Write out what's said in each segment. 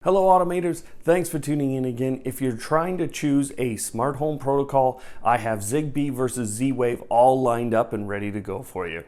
Hello automators, thanks for tuning in again. If you're trying to choose a smart home protocol, I have ZigBee versus Z-Wave all lined up and ready to go for you.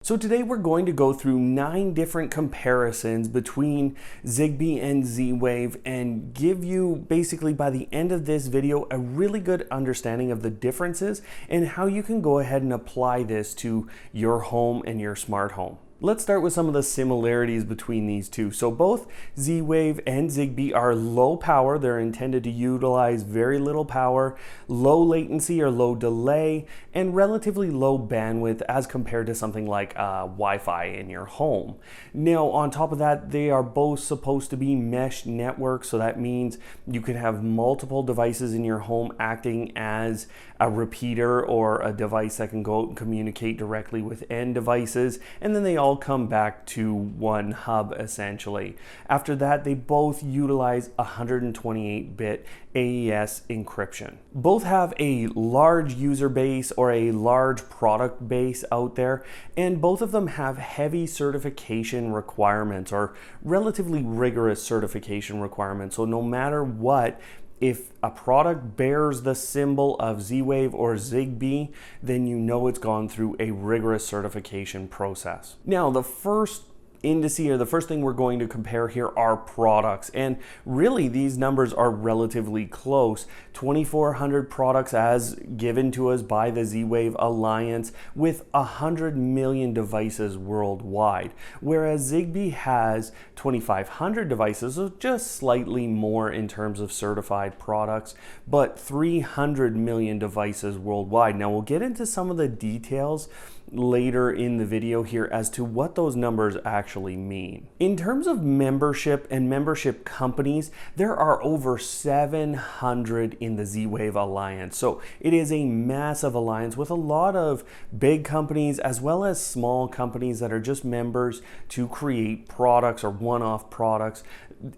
So today we're going to go through 9 different comparisons between ZigBee and Z-Wave and give you basically by the end of this video a really good understanding of the differences and how you can go ahead and apply this to your home and your smart home. Let's start with some of the similarities between these two. So both Z-Wave and ZigBee are low power. They're intended to utilize very little power, low latency or low delay, and relatively low bandwidth as compared to something like Wi-Fi in your home. Now, on top of that, they are both supposed to be mesh networks. So that means you can have multiple devices in your home acting as a repeater or a device that can go out and communicate directly with end devices. And then they all come back to one hub essentially. After that, they both utilize 128-bit AES encryption. Both have a large user base or a large product base out there, and both of them have heavy certification requirements or relatively rigorous certification requirements. So no matter what, if a product bears the symbol of Z-Wave or ZigBee, then you know it's gone through a rigorous certification process. Now, the first indice or the first thing we're going to compare here are products, and really these numbers are relatively close. 2,400 products as given to us by the Z-Wave Alliance with 100 million devices worldwide, whereas ZigBee has 2,500 devices, so just slightly more in terms of certified products, but 300 million devices worldwide. Now we'll get into some of the details later in the video here as to what those numbers actually mean. In terms of membership and membership companies, there are over 700 in the Z-Wave Alliance. So it is a massive alliance with a lot of big companies as well as small companies that are just members to create products or one-off products.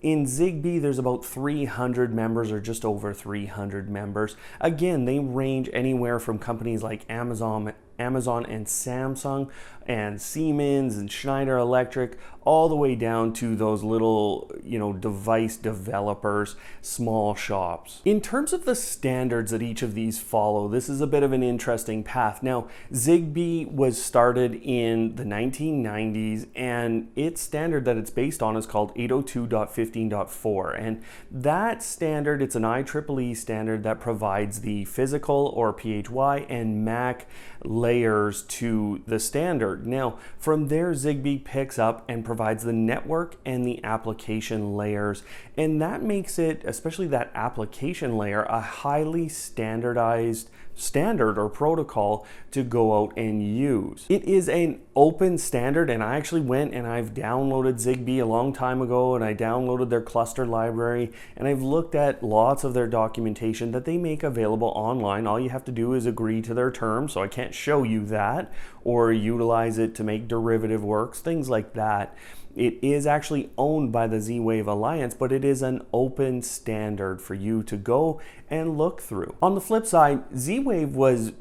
In ZigBee, there's about 300 members or just over 300 members. Again, they range anywhere from companies like Amazon and Samsung and Siemens and Schneider Electric, all the way down to those little, device developers, small shops. In terms of the standards that each of these follow, this is a bit of an interesting path. Now, ZigBee was started in the 1990s, and its standard that it's based on is called 802.15.4. And that standard, it's an IEEE standard that provides the physical or PHY and MAC layers to the standard. Now, from there, ZigBee picks up and provides the network and the application layers, and that makes it, especially that application layer, a highly standardized standard or protocol to go out and use. It is an open standard, and I actually went and I've downloaded ZigBee a long time ago, and I downloaded their cluster library, and I've looked at lots of their documentation that they make available online. All you have to do is agree to their terms, so I can't show you that, or utilize it to make derivative works, things like that. It is actually owned by the Z-Wave Alliance, but it is an open standard for you to go and look through. On the flip side, Z-Wave was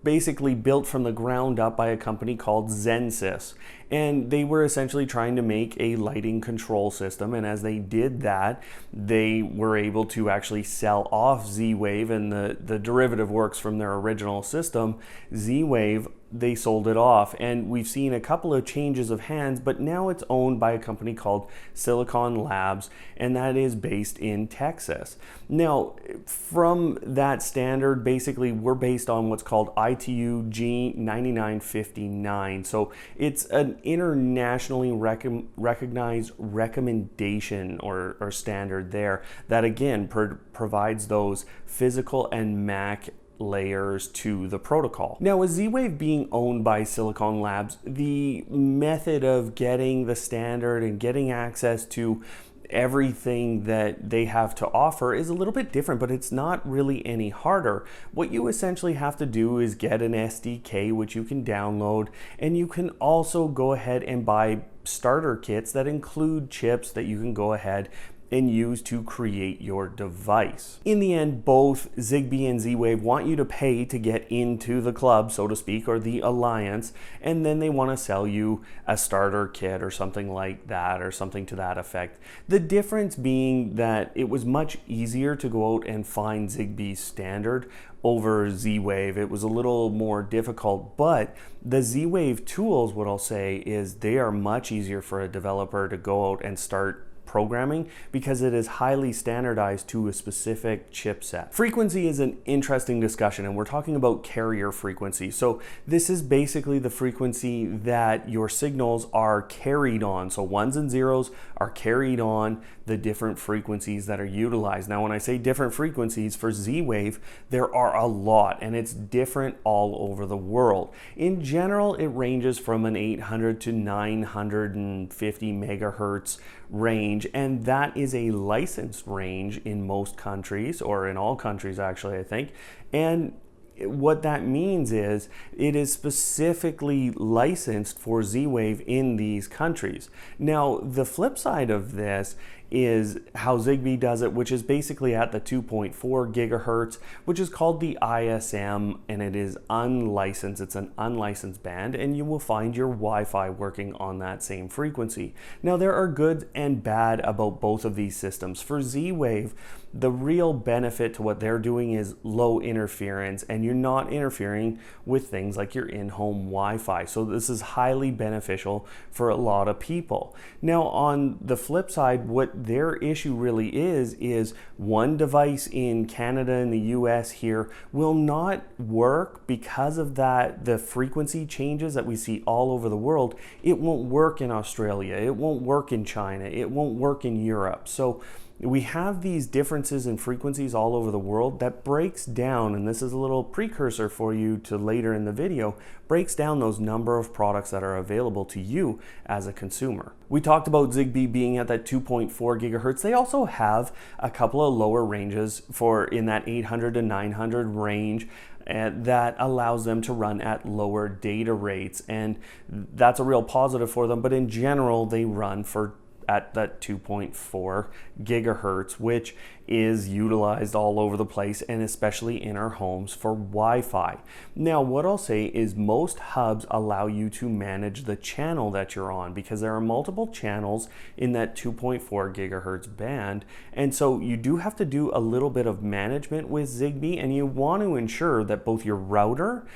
basically built from the ground up by a company called Zensys, and they were essentially trying to make a lighting control system, and as they did that, they were able to actually sell off Z-Wave and the derivative works from their original system. Z-Wave, they sold it off, and we've seen a couple of changes of hands, but now it's owned by a company called Silicon Labs, and that is based in Texas. Now, from that standard, basically we're based on what's called ITU G9959. So it's an internationally recognized recommendation or standard there that again provides those physical and MAC layers to the protocol. Now, with Z-Wave being owned by Silicon Labs, the method of getting the standard and getting access to everything that they have to offer is a little bit different, but it's not really any harder. What you essentially have to do is get an SDK, which you can download, and you can also go ahead and buy starter kits that include chips that you can go ahead and use to create your device. In the end, both ZigBee and Z-Wave want you to pay to get into the club, so to speak, or the alliance, and then they want to sell you a starter kit or something like that, or something to that effect. The difference being that it was much easier to go out and find ZigBee standard over Z-Wave. It was a little more difficult, but the Z-Wave tools, what I'll say is they are much easier for a developer to go out and start programming because it is highly standardized to a specific chipset. Frequency is an interesting discussion, and we're talking about carrier frequency. So this is basically the frequency that your signals are carried on. So ones and zeros are carried on the different frequencies that are utilized. Now, when I say different frequencies for Z-Wave, there are a lot, and it's different all over the world. In general, it ranges from an 800 to 950 megahertz range, and that is a licensed range in most countries, or in all countries actually, I think. And what that means is it is specifically licensed for Z-Wave in these countries. Now, the flip side of this is how ZigBee does it, which is basically at the 2.4 gigahertz, which is called the ISM, and it is unlicensed. It's an unlicensed band, and you will find your Wi-Fi working on that same frequency. Now, there are good and bad about both of these systems. For Z-Wave, the real benefit to what they're doing is low interference, and you're not interfering with things like your in-home Wi-Fi. So this is highly beneficial for a lot of people. Now, on the flip side, what their issue really is one device in Canada and the US here will not work because of that, the frequency changes that we see all over the world. It won't work in Australia, it won't work in China, it won't work in Europe. So we have these differences in frequencies all over the world that breaks down, and this is a little precursor for you to later in the video, breaks down those number of products that are available to you as a consumer. We talked about ZigBee being at that 2.4 gigahertz. They also have a couple of lower ranges for in that 800 to 900 range, and that allows them to run at lower data rates, and that's a real positive for them. But in general, they run at that 2.4 gigahertz, which is utilized all over the place, and especially in our homes for Wi-Fi. Now, what I'll say is most hubs allow you to manage the channel that you're on, because there are multiple channels in that 2.4 gigahertz band, and so you do have to do a little bit of management with ZigBee, and you want to ensure that both your router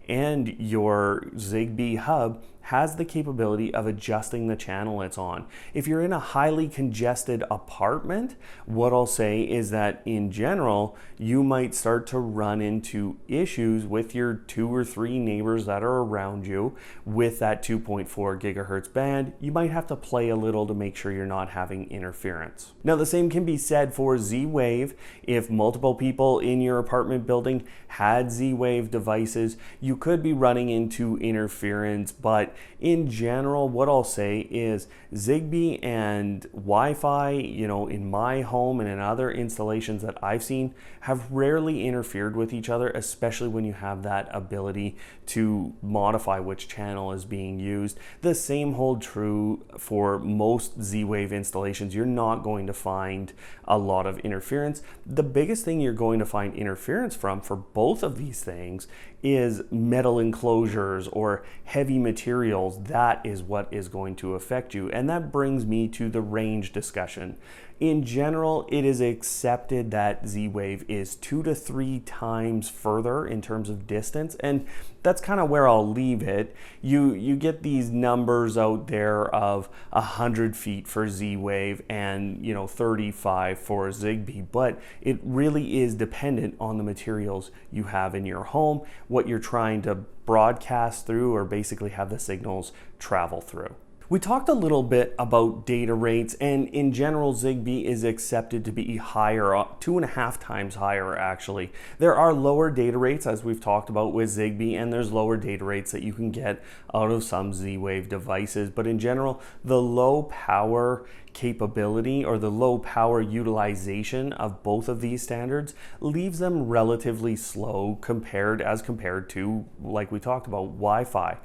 and your ZigBee hub has the capability of adjusting the channel it's on. If you're in a highly congested apartment, what I'll say is that in general, you might start to run into issues with your 2 or 3 neighbors that are around you with that 2.4 gigahertz band. You might have to play a little to make sure you're not having interference. Now, the same can be said for Z-Wave. If multiple people in your apartment building had Z-Wave devices, you could be running into interference, but in general, what I'll say is ZigBee and Wi-Fi, in my home and in other installations that I've seen, have rarely interfered with each other, especially when you have that ability to modify which channel is being used. The same holds true for most Z-Wave installations. You're not going to find a lot of interference. The biggest thing you're going to find interference from for both of these things is metal enclosures or heavy materials. That is what is going to affect you. And that brings me to the range discussion. In general, it is accepted that Z-Wave is 2 to 3 times further in terms of distance, and that's kind of where I'll leave it. You get these numbers out there of 100 feet for Z-Wave and 35 for ZigBee, but it really is dependent on the materials you have in your home, what you're trying to broadcast through, or basically have the signals travel through. We talked a little bit about data rates, and in general, ZigBee is accepted to be higher, 2.5 times higher actually. There are lower data rates, as we've talked about with ZigBee, and there's lower data rates that you can get out of some Z-Wave devices, but in general, the low power capability or the low power utilization of both of these standards leaves them relatively slow compared to, like we talked about, Wi-Fi.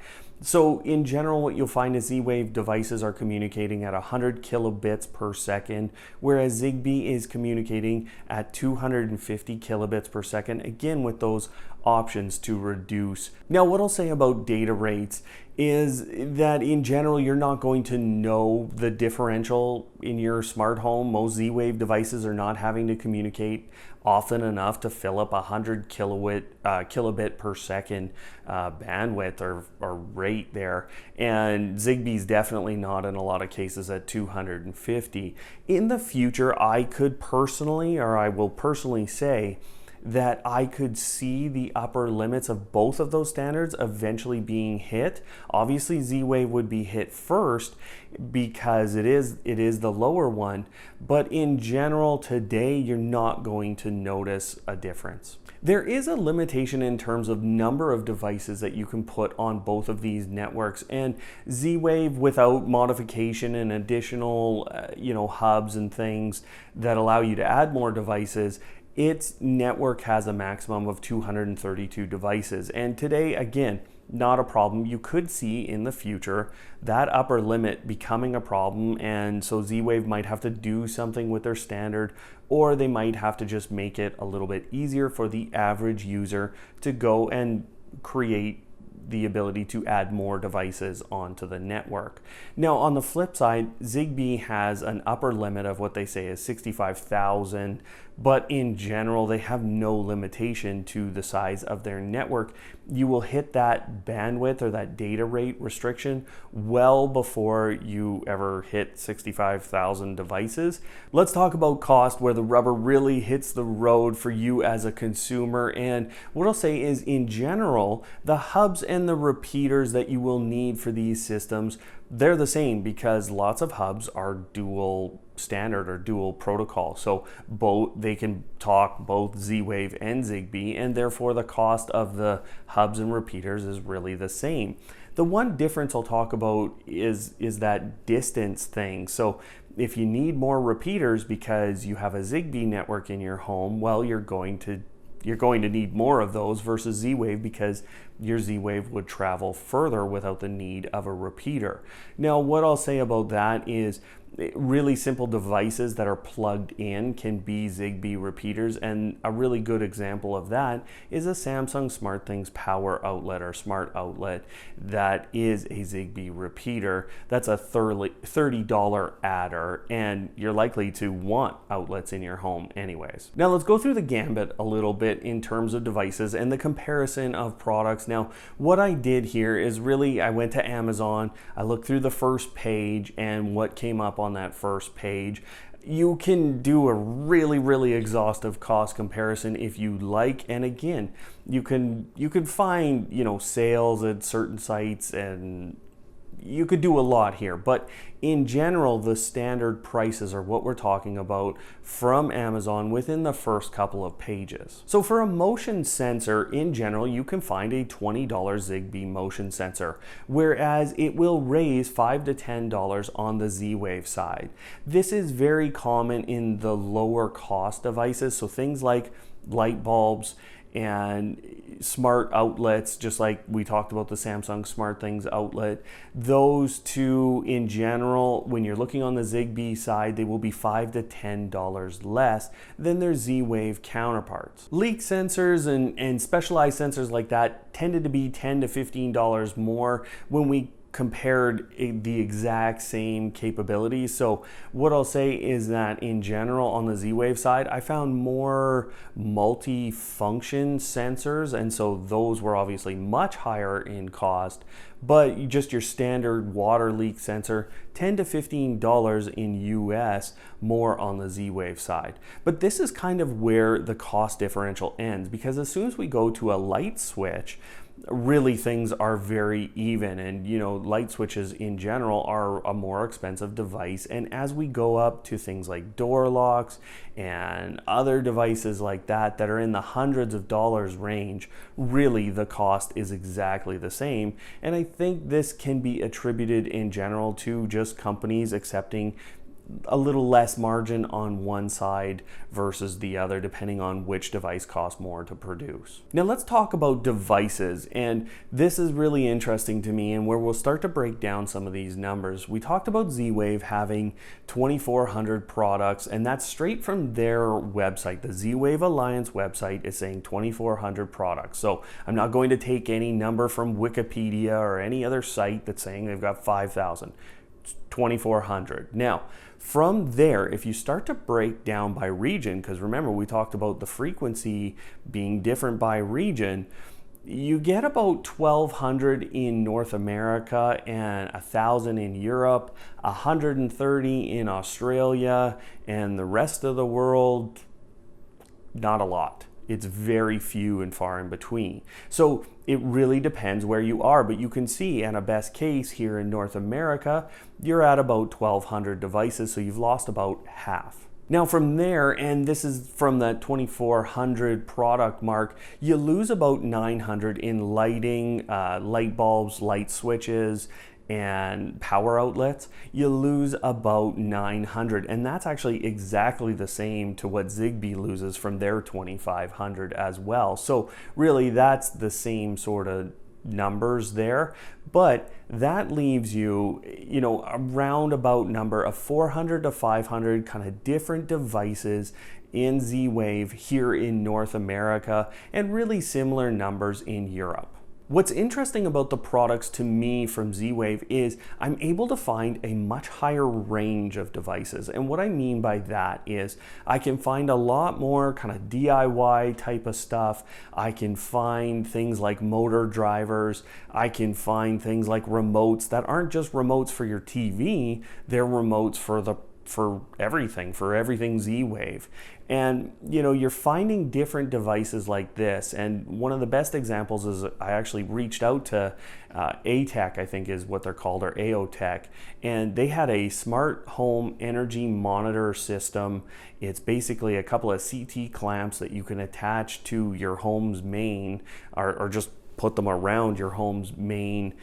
So in general, what you'll find is Z-Wave devices are communicating at 100 kilobits per second, whereas ZigBee is communicating at 250 kilobits per second, again with those options to reduce. Now, what I'll say about data rates is that in general, you're not going to know the differential in your smart home. Most Z-Wave devices are not having to communicate often enough to fill up 100 kilobit per second bandwidth or rate there. And ZigBee's definitely not in a lot of cases at 250. In the future, I will personally say that I could see the upper limits of both of those standards eventually being hit. Obviously, Z-Wave would be hit first because it is the lower one, but in general today you're not going to notice a difference. There is a limitation in terms of number of devices that you can put on both of these networks, and Z-Wave, without modification and additional hubs and things that allow you to add more devices, its network has a maximum of 232 devices. And today, again, not a problem. You could see in the future that upper limit becoming a problem, and so Z-Wave might have to do something with their standard, or they might have to just make it a little bit easier for the average user to go and create the ability to add more devices onto the network. Now, on the flip side, ZigBee has an upper limit of what they say is 65,000, but in general, they have no limitation to the size of their network. You will hit that bandwidth or that data rate restriction well before you ever hit 65,000 devices. Let's talk about cost, where the rubber really hits the road for you as a consumer. And what I'll say is, in general, the hubs and the repeaters that you will need for these systems, they're the same because lots of hubs are dual standard or dual protocol. So they can talk both Z-Wave and ZigBee, and therefore the cost of the hubs and repeaters is really the same. The one difference I'll talk about is that distance thing. So if you need more repeaters because you have a ZigBee network in your home, well, you're going to need more of those versus Z-Wave because your Z-Wave would travel further without the need of a repeater. Now, what I'll say about that is really simple devices that are plugged in can be ZigBee repeaters, and a really good example of that is a Samsung SmartThings power outlet or smart outlet that is a ZigBee repeater. That's a $30 adder, and you're likely to want outlets in your home anyways. Now let's go through the gambit a little bit in terms of devices and the comparison of products. Now, what I did here is really I went to Amazon, I looked through the first page, and what came up on that first page. You can do a really exhaustive cost comparison if you like, and again, you can find sales at certain sites, and you could do a lot here, but in general, the standard prices are what we're talking about from Amazon within the first couple of pages. So for a motion sensor, in general, you can find a $20 ZigBee motion sensor, whereas it will raise $5 to $10 on the Z-Wave side. This is very common in the lower cost devices, so things like light bulbs and smart outlets, just like we talked about the Samsung SmartThings outlet. Those two in general, when you're looking on the ZigBee side, they will be $5 to $10 less than their Z-Wave counterparts. Leak sensors and specialized sensors like that tended to be $10 to $15 more when we compared the exact same capabilities. So what I'll say is that in general on the Z-Wave side, I found more multi-function sensors, and so those were obviously much higher in cost, but just your standard water leak sensor, $10 to $15 in US more on the Z-Wave side. But this is kind of where the cost differential ends, because as soon as we go to a light switch, really things are very even, and light switches in general are a more expensive device, and as we go up to things like door locks and other devices like that are in the hundreds of dollars range, really the cost is exactly the same. And I think this can be attributed in general to just companies accepting a little less margin on one side versus the other, depending on which device costs more to produce. Now let's talk about devices, and this is really interesting to me and where we'll start to break down some of these numbers. We talked about Z-Wave having 2,400 products, and that's straight from their website. The Z-Wave Alliance website is saying 2,400 products. So I'm not going to take any number from Wikipedia or any other site that's saying they've got 5,000. 2,400. Now, from there, if you start to break down by region, because remember we talked about the frequency being different by region, you get about 1,200 in North America and 1,000 in Europe, 130 in Australia, and the rest of the world, not a lot. It's very few and far in between. So it really depends where you are, but you can see in a best case here in North America, you're at about 1,200 devices, so you've lost about half. Now from there, and this is from that 2,400 product mark, you lose about 900 in lighting, light bulbs, light switches, and power outlets. You lose about 900, and that's actually exactly the same to what ZigBee loses from their 2,500 as well. So really that's the same sort of numbers there, but that leaves you, you know, a roundabout number of 400 to 500 kind of different devices in Z-Wave here in North America, and really similar numbers in Europe. What's interesting about the products to me from Z-Wave is I'm able to find a much higher range of devices. And what I mean by that is I can find a lot more kind of DIY type of stuff. I can find things like motor drivers. I can find things like remotes that aren't just remotes for your TV, they're remotes for everything Z-Wave. And you know, you're finding different devices like this, and one of the best examples is I actually reached out to ATEC, I think is what they're called, or AOTech, and they had a smart home energy monitor system. It's basically a couple of CT clamps that you can attach to your home's main, or just put them around your home's main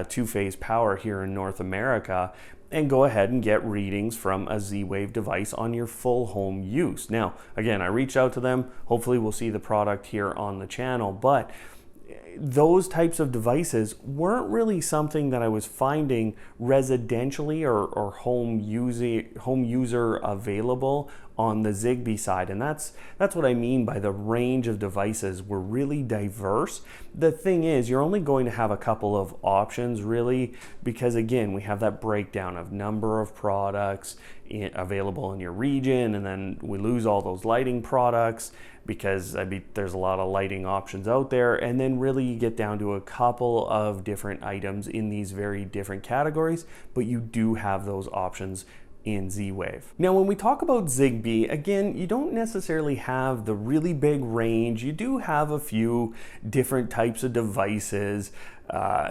two-phase power here in North America, and go ahead and get readings from a Z-Wave device on your full home use. Now, again, I reached out to them. Hopefully we'll see the product here on the channel, but those types of devices weren't really something that I was finding residentially or home user available on the ZigBee side. And that's what I mean by the range of devices were really diverse. The thing is, you're only going to have a couple of options really, because again, we have that breakdown of number of products available in your region, and then we lose all those lighting products because there's a lot of lighting options out there, and then really you get down to a couple of different items in these very different categories, but you do have those options in Z-Wave. Now, when we talk about ZigBee, again, you don't necessarily have the really big range. You do have a few different types of devices.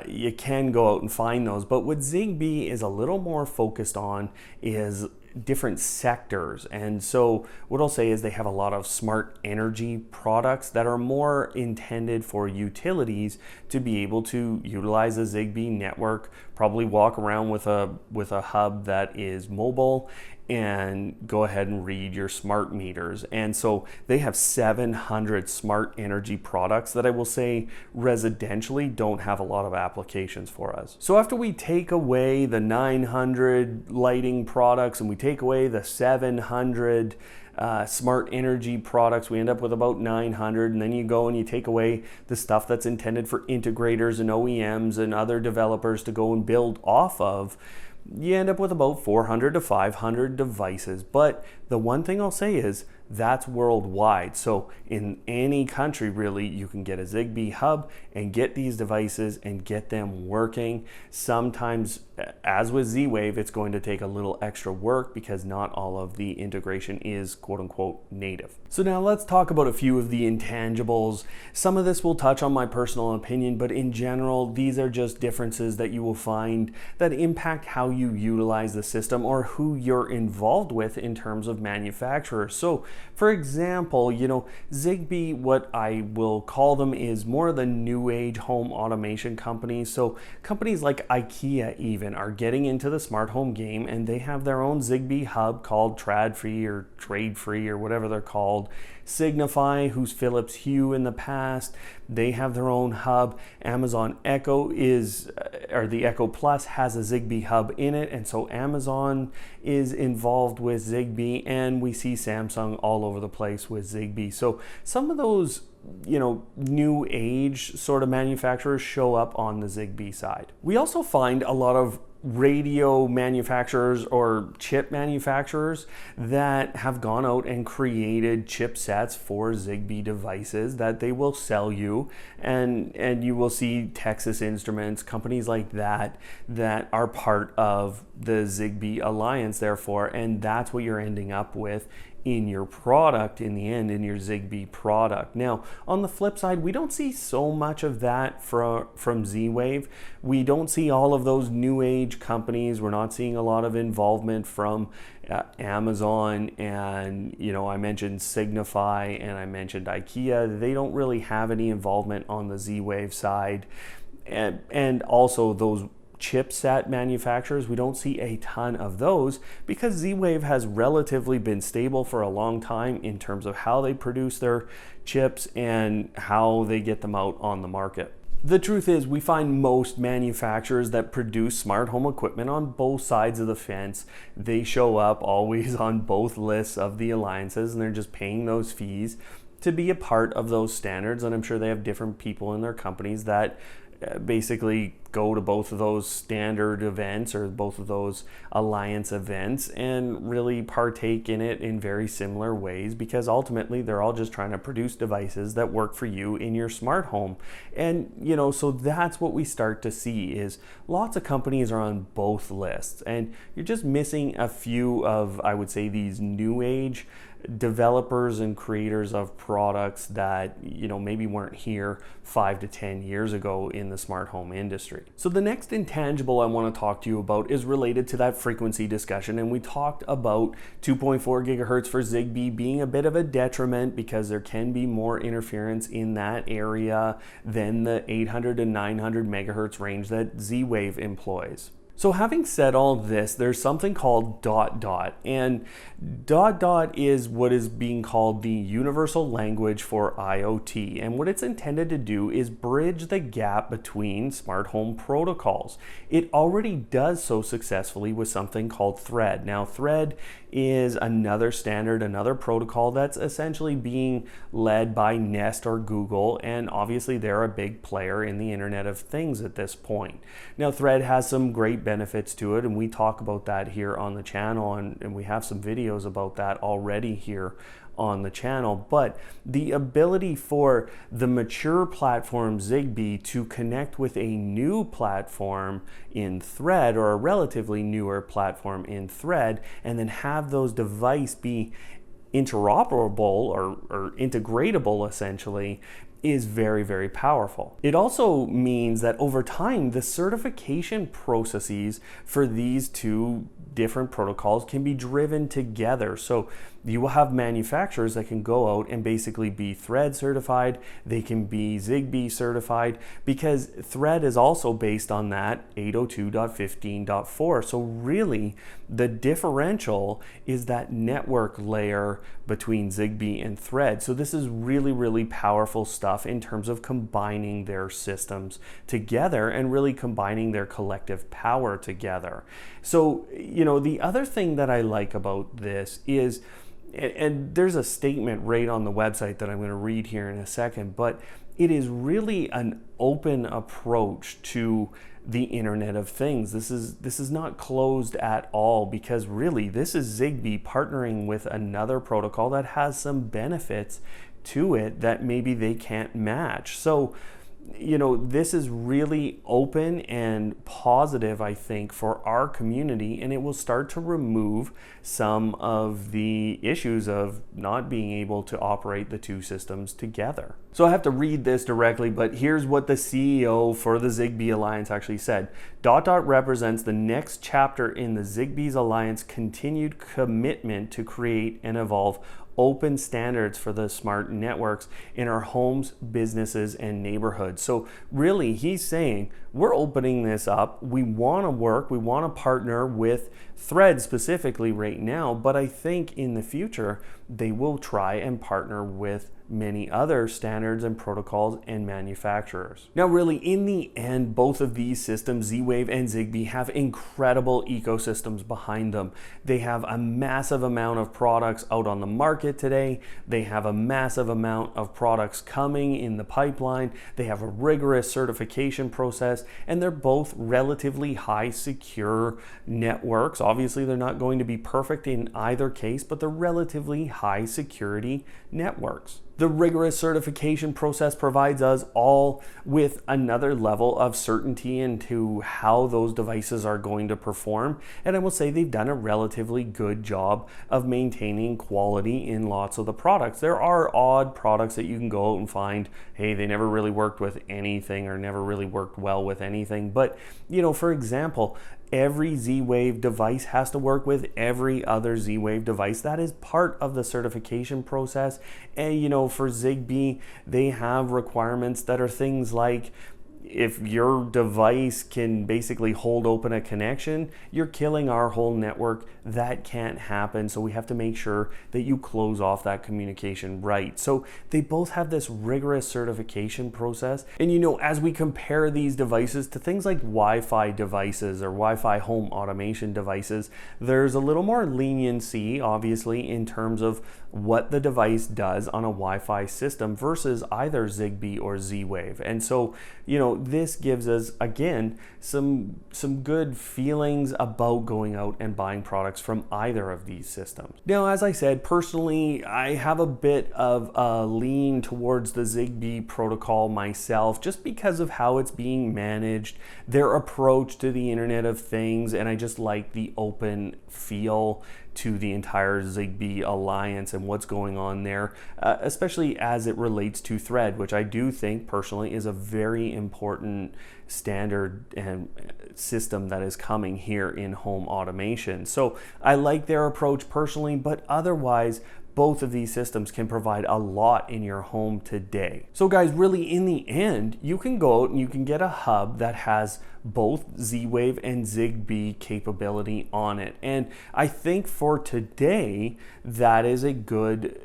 You can go out and find those, but what ZigBee is a little more focused on is different sectors. And so what I'll say is they have a lot of smart energy products that are more intended for utilities to be able to utilize a ZigBee network, probably walk around with a hub that is mobile and go ahead and read your smart meters. And so they have 700 smart energy products that I will say residentially don't have a lot of applications for us. So after we take away the 900 lighting products and we take away the 700 smart energy products, we end up with about 900, and then you go and you take away the stuff that's intended for integrators and OEMs and other developers to go and build off of. You end up with about 400 to 500 devices. But the one thing I'll say is that's worldwide. So in any country, really, you can get a ZigBee hub and get these devices and get them working. Sometimes, as with Z-Wave, it's going to take a little extra work because not all of the integration is quote unquote native. So now let's talk about a few of the intangibles. Some of this will touch on my personal opinion, but in general, these are just differences that you will find that impact how you utilize the system or who you're involved with in terms of manufacturers. So for example, ZigBee, what I will call them, is more of the new age home automation companies. So companies like IKEA even are getting into the smart home game, and they have their own ZigBee hub called Trad-Free or Trade-Free or whatever they're called. Signify, who's Philips Hue in the past, they have their own hub. Amazon Echo the Echo Plus has a ZigBee hub in it, and so Amazon is involved with ZigBee, and we see Samsung all over the place with ZigBee. So some of those new age sort of manufacturers show up on the ZigBee side. We also find a lot of radio manufacturers or chip manufacturers that have gone out and created chipsets for ZigBee devices that they will sell you, and you will see Texas Instruments, companies like that are part of the ZigBee Alliance, therefore, and that's what you're ending up with in your product in the end, in your ZigBee product. Now, on the flip side, we don't see so much of that from Z-Wave. We don't see all of those new age companies. We're not seeing a lot of involvement from Amazon, and I mentioned Signify and I mentioned IKEA. They don't really have any involvement on the Z-Wave side, and also those chipset manufacturers, we don't see a ton of those because Z-Wave has relatively been stable for a long time in terms of how they produce their chips and how they get them out on the market. The truth is, we find most manufacturers that produce smart home equipment on both sides of the fence. They show up always on both lists of the alliances, and they're just paying those fees to be a part of those standards. And I'm sure they have different people in their companies that basically go to both of those standard events or both of those alliance events and really partake in it in very similar ways, because ultimately they're all just trying to produce devices that work for you in your smart home. And so that's what we start to see is lots of companies are on both lists, and you're just missing a few of, I would say, these new age developers and creators of products that maybe weren't here 5 to 10 years ago in the smart home industry. So the next intangible I want to talk to you about is related to that frequency discussion, and we talked about 2.4 gigahertz for ZigBee being a bit of a detriment because there can be more interference in that area than the 800 to 900 megahertz range that Z-Wave employs. So having said all this, there's something called DotDot, and DotDot is what is being called the universal language for IoT, and what it's intended to do is bridge the gap between smart home protocols. It already does so successfully with something called Thread. Now, Thread is another standard, another protocol that's essentially being led by Nest or Google, and obviously they're a big player in the Internet of Things at this point. Now, Thread has some great benefits to it, and we talk about that here on the channel, and we have some videos about that already here on the channel. But the ability for the mature platform ZigBee to connect with a new platform in Thread, or a relatively newer platform in Thread, and then have those devices be interoperable or integratable essentially, is very, very powerful. It also means that over time, the certification processes for these two different protocols can be driven together. So you will have manufacturers that can go out and basically be Thread certified, they can be ZigBee certified, because Thread is also based on that 802.15.4. So really, the differential is that network layer between ZigBee and Thread. So this is really, really powerful stuff in terms of combining their systems together and really combining their collective power together. So, the other thing that I like about this is, and there's a statement right on the website that I'm going to read here in a second, but it is really an open approach to the Internet of Things. This is not closed at all, because really this is ZigBee partnering with another protocol that has some benefits to it that maybe they can't match. So this is really open and positive, I think, for our community, and it will start to remove some of the issues of not being able to operate the two systems together. So I have to read this directly, but here's what the CEO for the ZigBee Alliance actually said. DotDot represents the next chapter in the ZigBee's Alliance continued commitment to create and evolve open standards for the smart networks in our homes, businesses, and neighborhoods. So really, he's saying we're opening this up. We want to work, we want to partner with Thread specifically right now, but I think in the future they will try and partner with many other standards and protocols and manufacturers. Now really, in the end, both of these systems, Z-Wave and ZigBee, have incredible ecosystems behind them. They have a massive amount of products out on the market today. They have a massive amount of products coming in the pipeline. They have a rigorous certification process, and they're both relatively high secure networks. Obviously, they're not going to be perfect in either case, but they're relatively high security networks. The rigorous certification process provides us all with another level of certainty into how those devices are going to perform. And I will say they've done a relatively good job of maintaining quality in lots of the products. There are odd products that you can go out and find, hey, they never really worked with anything or never really worked well with anything. But, you know, for example, every Z-Wave device has to work with every other Z-Wave device. That is part of the certification process. And you know, for ZigBee, they have requirements that are things like, if your device can basically hold open a connection, you're killing our whole network. That can't happen. So we have to make sure that you close off that communication right. So they both have this rigorous certification process. And you know, as we compare these devices to things like Wi-Fi devices or Wi-Fi home automation devices, there's a little more leniency, obviously, in terms of what the device does on a Wi-Fi system versus either ZigBee or Z-Wave. And so, you know, this gives us, again, some good feelings about going out and buying products from either of these systems. Now, as I said, personally, I have a bit of a lean towards the ZigBee protocol myself, just because of how it's being managed, their approach to the Internet of Things, and I just like the open feel to the entire ZigBee alliance and what's going on there, especially as it relates to Thread, which I do think personally is a very important standard and system that is coming here in home automation. So I like their approach personally, but otherwise, both of these systems can provide a lot in your home today. So guys, really in the end, you can go out and you can get a hub that has both Z-Wave and ZigBee capability on it. And I think for today, that is a good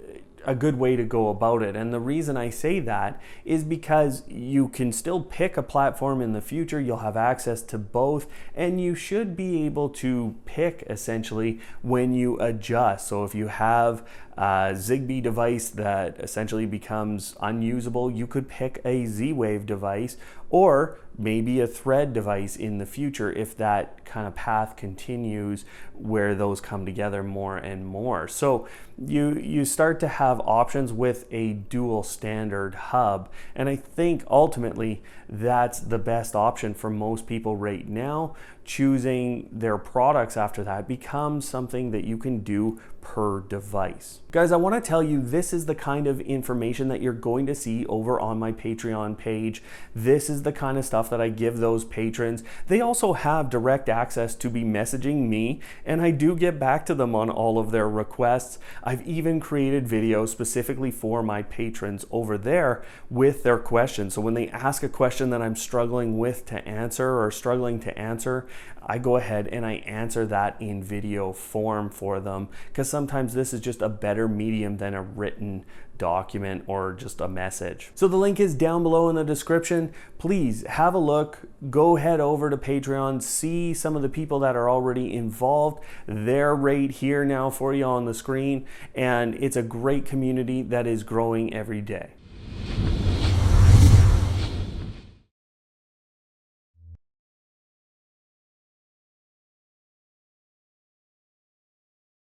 way to go about it. And the reason I say that is because you can still pick a platform in the future. You'll have access to both, and you should be able to pick essentially when you adjust. So if you have a ZigBee device that essentially becomes unusable, you could pick a Z-Wave device or maybe a Thread device in the future if that kind of path continues where those come together more and more. So you start to have options with a dual standard hub, and I think ultimately that's the best option for most people right now. Choosing their products after that becomes something that you can do per device. Guys, I want to tell you, this is the kind of information that you're going to see over on my Patreon page. This is the kind of stuff that I give those patrons. They also have direct access to be messaging me, and I do get back to them on all of their requests. I've even created videos specifically for my patrons over there with their questions. So when they ask a question that I'm struggling with to answer or struggling to answer, I go ahead and I answer that in video form for them, because sometimes this is just a better medium than a written document or just a message. So the link is down below in the description. Please have a look, go head over to Patreon, see some of the people that are already involved. They're right here now for you on the screen, and it's a great community that is growing every day.